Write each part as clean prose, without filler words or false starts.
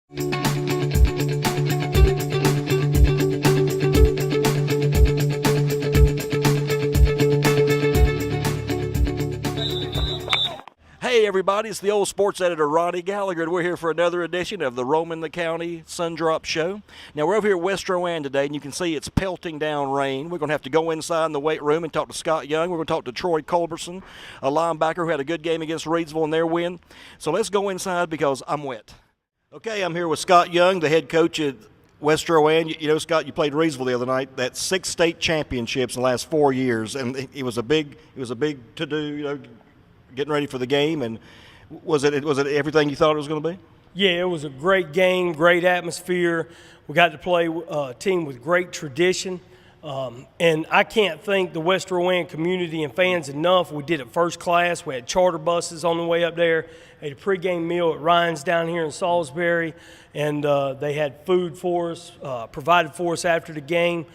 Hey everybody, it's the old sports editor Ronnie Gallagher, and we're here for another edition of the Rowan the County Sundrop Show. Now we're over here at West Rowan today, and you can see it's pelting down rain. We're going to have to go inside in the weight room and talk to Scott Young. We're going to talk to Troy Culberston, a linebacker who had a good game against Reedsville in their win. So let's go inside because I'm wet. Okay, I'm here with Scott Young, the head coach at West Rowan. You know, Scott, you played Reedsville the other night. That's 6 state championships in the last 4 years, and it was a big to-do, you know, getting ready for the game. And was it everything you thought it was going to be? Yeah, it was a great game, great atmosphere. We got to play a team with great tradition. And I can't thank the West Rowan community and fans enough. We did it first class. We had charter buses on the way up there. Ate a pregame meal at Ryan's down here in Salisbury. And they had food for us, provided for us after the game.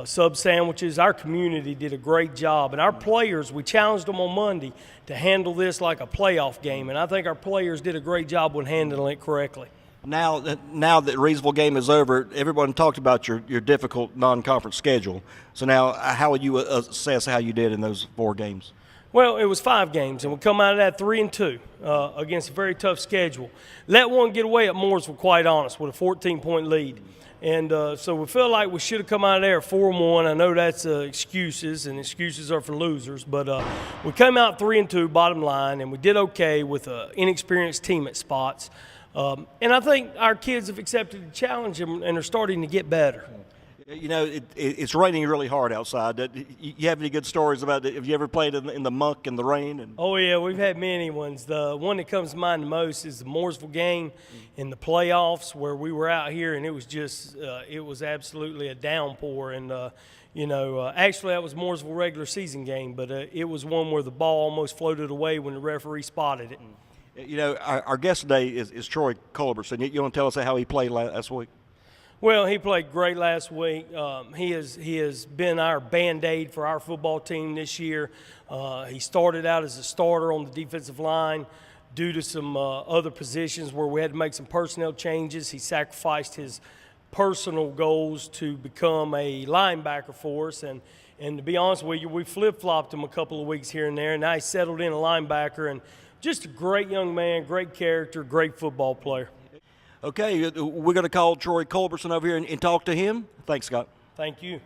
Sub sandwiches. Our community did a great job, and our players, we challenged them on Monday to handle this like a playoff game, and I think our players did a great job with handling it correctly. Now that Reedsville game is over, everyone talked about your difficult non-conference schedule. So now, how would you assess how you did in those 4 games? Well, it was 5 games, and we come out of that 3-2 against a very tough schedule. Let one get away at Mooresville, quite honest, with a 14-point lead. And so we feel like we should have come out of there 4-1. I know that's excuses, and excuses are for losers. But we came out 3-2, bottom line, and we did okay with an inexperienced team at spots. And I think our kids have accepted the challenge and are starting to get better. You know, it's raining really hard outside. You have any good stories about it? Have you ever played in the muck and the rain? Oh, yeah, we've had many ones. The one that comes to mind the most is the Mooresville game in the playoffs where we were out here, and it was just it was absolutely a downpour. And, you know, actually that was Mooresville regular season game, but it was one where the ball almost floated away when the referee spotted it. You know, our guest today is Troy Culberston. You want to tell us how he played last week? Well, he played great last week. He has been our Band-Aid for our football team this year. He started out as a starter on the defensive line due to some other positions where we had to make some personnel changes. He sacrificed his personal goals to become a linebacker for us. And to be honest with you, we flip-flopped him a couple of weeks here and there, and now he's settled in a linebacker. And just a great young man, great character, great football player. Okay, we're going to call Troy Culberston over here and talk to him. Thanks, Scott. Thank you.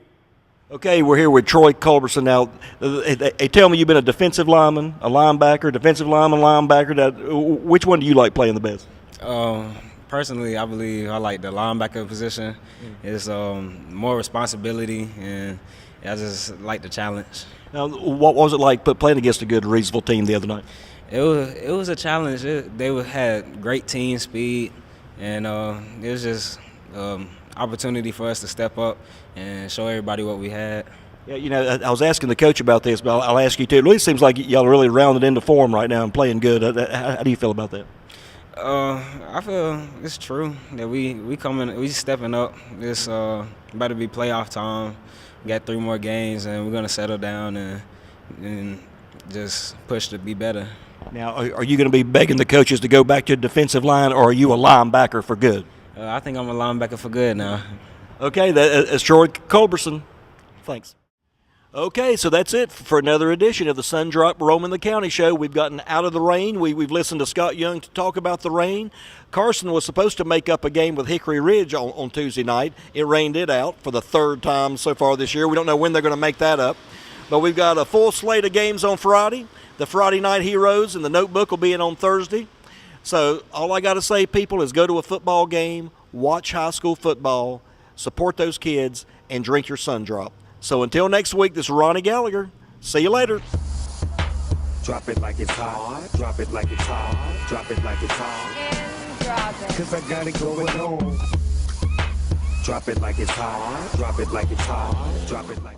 Okay, we're here with Troy Culberston. Now, they tell me you've been a defensive lineman, a linebacker, defensive lineman, linebacker. Now, which one do you like playing the best? Personally, I believe I like the linebacker position. It's more responsibility, and I just like the challenge. Now, what was it like playing against a good Reedsville team the other night? It was a challenge. They had great team speed. And it was just opportunity for us to step up and show everybody what we had. Yeah, you know, I was asking the coach about this, but I'll ask you too. It really seems like y'all are really rounded into form right now and playing good. How do you feel about that? I feel it's true that we stepping up. It's about to be playoff time. We got 3 more games, and we're gonna settle down and just push to be better. Now, are you going to be begging the coaches to go back to defensive line, or are you a linebacker for good? I think I'm a linebacker for good now. Okay, that's Troy Culberston. Thanks. Okay, so that's it for another edition of the Sundrop Rowan the County Show. We've gotten out of the rain. We've listened to Scott Young to talk about the rain. Carson was supposed to make up a game with Hickory Ridge on Tuesday night. It rained it out for the 3rd time so far this year. We don't know when they're going to make that up. But we've got a full slate of games on Friday. The Friday Night Heroes and the Notebook will be in on Thursday. So all I got to say, people, is go to a football game, watch high school football, support those kids, and drink your Sundrop. So until next week, this is Ronnie Gallagher. See you later. Drop it like it's hot. Drop it like it's hot. Drop it like it's hot. Yeah, drop it. 'Cause I got it going on. Drop it like it's hot. Drop it like it's hot. Drop it like